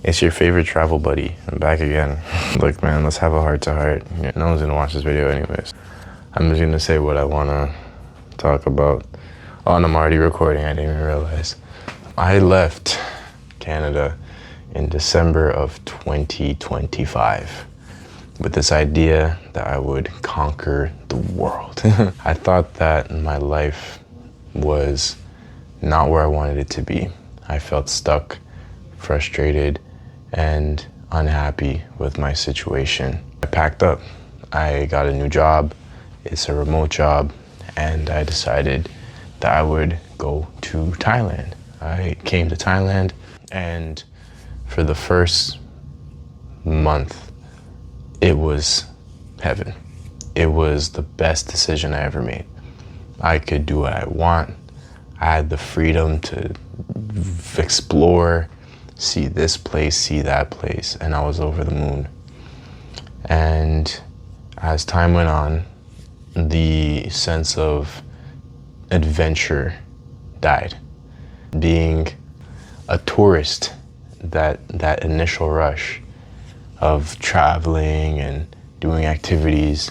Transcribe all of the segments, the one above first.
It's your favorite travel buddy. I'm back again. Look, man, let's have a heart-to-heart. No one's gonna watch this video anyways. I'm just gonna say what I wanna talk about. Oh, and I'm already recording, I didn't even realize. I left Canada in December of 2025 with this idea that I would conquer the world. I thought that my life was not where I wanted it to be. I felt stuck, frustrated, and unhappy with my situation. I packed up. I got a new job. It's a remote job, and I decided that I would go to Thailand. I came to Thailand, and for the first month, it was heaven. It was the best decision I ever made. I could do what I want. I had the freedom to explore, see this place, see that place, and I was over the moon. And as time went on, the sense of adventure died. Being a tourist, that initial rush of traveling and doing activities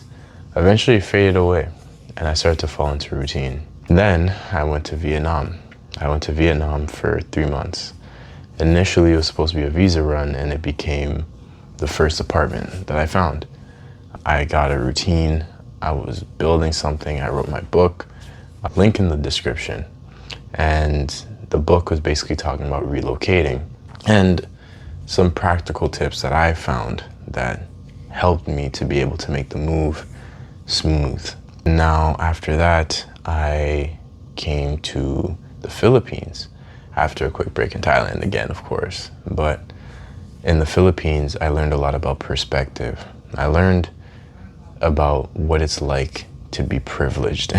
eventually faded away, and I started to fall into routine. Then I went to Vietnam. I went to Vietnam for 3 months. Initially, it was supposed to be a visa run, and it became the first apartment that I found. I got a routine. I was building something. I wrote my book. Link in the description. And the book was basically talking about relocating and some practical tips that I found that helped me to be able to make the move smooth. Now, after that, I came to the Philippines after a quick break in Thailand again, of course. But in the Philippines, I learned a lot about perspective. I learned about what it's like to be privileged.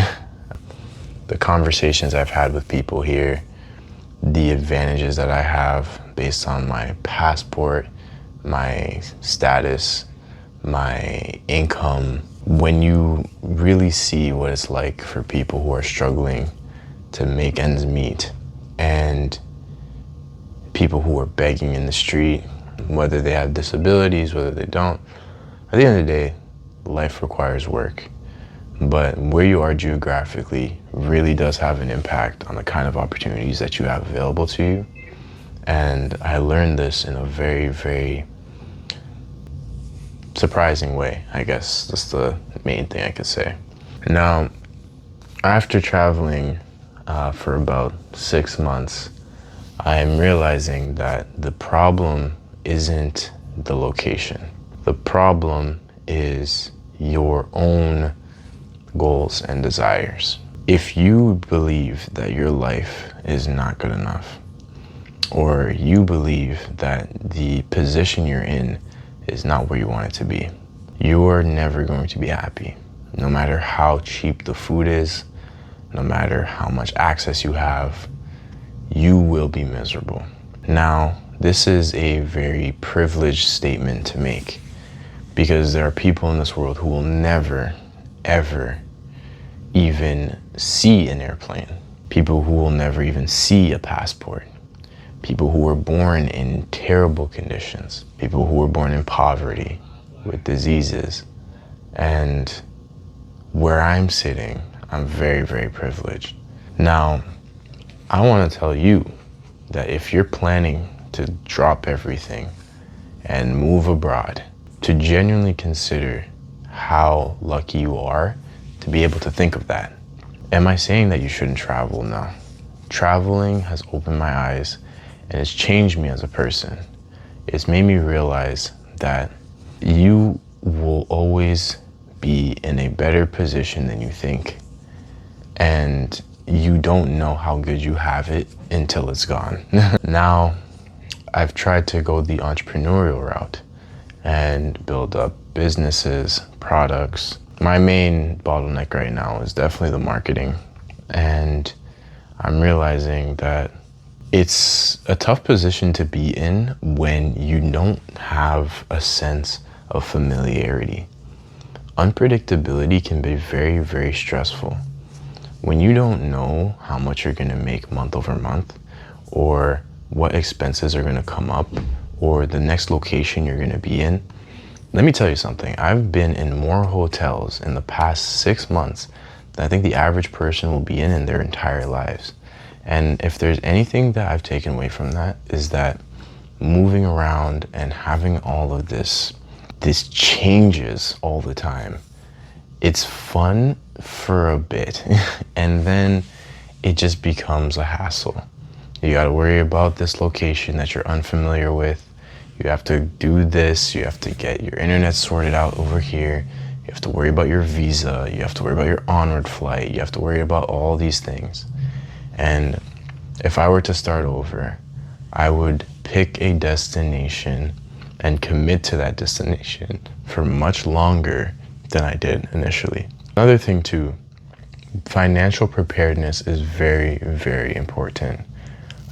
The conversations I've had with people here, the advantages that I have based on my passport, my status, my income. When you really see what it's like for people who are struggling to make ends meet, and people who are begging in the street, whether they have disabilities, whether they don't, at the end of the day, life requires work. But where you are geographically really does have an impact on the kind of opportunities that you have available to you. And I learned this in a very, very surprising way, I guess. That's the main thing I could say. Now, after traveling for about 6 months, I'm realizing that the problem isn't the location. The problem is your own goals and desires. If you believe that your life is not good enough, or you believe that the position you're in is not where you want it to be, you're never going to be happy. No matter how cheap the food is, no matter how much access you have, you will be miserable. Now, this is a very privileged statement to make, because there are people in this world who will never, ever even see an airplane. People who will never even see a passport. People who were born in terrible conditions. People who were born in poverty with diseases. And where I'm sitting, I'm very, very privileged. Now, I want to tell you that if you're planning to drop everything and move abroad, to genuinely consider how lucky you are to be able to think of that. Am I saying that you shouldn't travel? No. Traveling has opened my eyes, and it's changed me as a person. It's made me realize that you will always be in a better position than you think. And you don't know how good you have it until it's gone. Now, I've tried to go the entrepreneurial route and build up businesses, products. My main bottleneck right now is definitely the marketing. And I'm realizing that it's a tough position to be in when you don't have a sense of familiarity. Unpredictability can be very, very stressful. When you don't know how much you're gonna make month over month, or what expenses are gonna come up or the next location you're going to be in. Let me tell you something. I've been in more hotels in the past 6 months than I think the average person will be in their entire lives. And if there's anything that I've taken away from that, is that moving around and having all of this changes all the time, it's fun for a bit and then it just becomes a hassle. You got to worry about this location that you're unfamiliar with. You have to do this. You have to get your internet sorted out over here. You have to worry about your visa. You have to worry about your onward flight. You have to worry about all these things. And if I were to start over, I would pick a destination and commit to that destination for much longer than I did initially. Another thing too, financial preparedness is very, very important.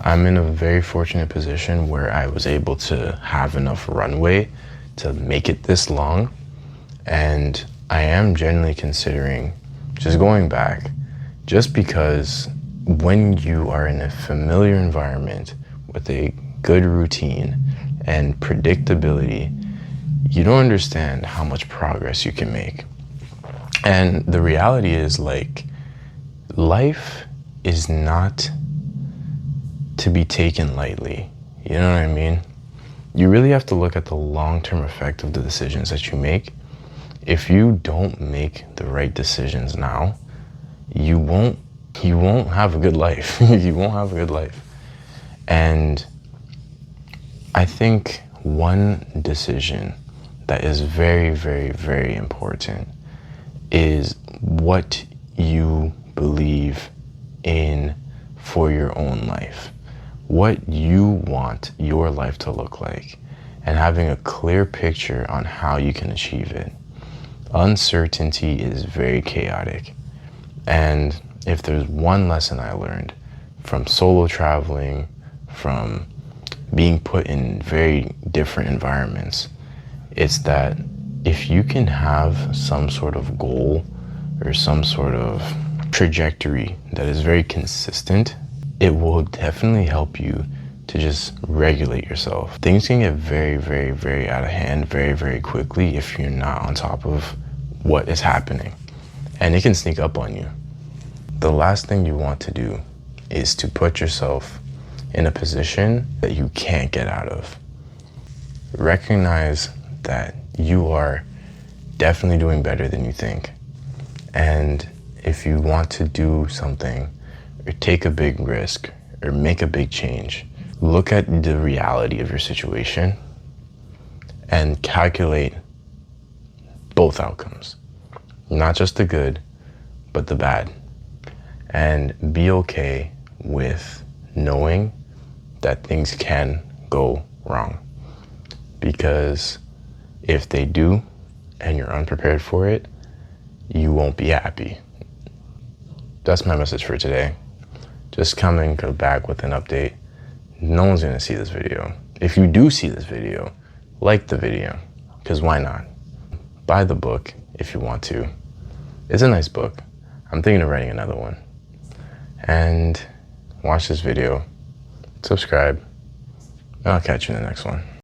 I'm in a very fortunate position where I was able to have enough runway to make it this long. And I am genuinely considering just going back, just because when you are in a familiar environment with a good routine and predictability, you don't understand how much progress you can make. And the reality is, like, life is not to be taken lightly. You know what I mean? You really have to look at the long-term effect of the decisions that you make. If you don't make the right decisions now, you won't have a good life. You won't have a good life. And I think one decision that is very, very, very important is what you believe in for your own life. What you want your life to look like, and having a clear picture on how you can achieve it. Uncertainty is very chaotic. And if there's one lesson I learned from solo traveling, from being put in very different environments, it's that if you can have some sort of goal or some sort of trajectory that is very consistent, it will definitely help you to just regulate yourself. Things can get very, very, very out of hand very, very quickly if you're not on top of what is happening. And it can sneak up on you. The last thing you want to do is to put yourself in a position that you can't get out of. Recognize that you are definitely doing better than you think. And if you want to do something or take a big risk or make a big change, look at the reality of your situation and calculate both outcomes, not just the good, but the bad. And be okay with knowing that things can go wrong. Because if they do and you're unprepared for it, you won't be happy. That's my message for today. Just come and go back with an update. No one's gonna see this video. If you do see this video, like the video, because why not? Buy the book if you want to. It's a nice book. I'm thinking of writing another one. And watch this video, subscribe, and I'll catch you in the next one.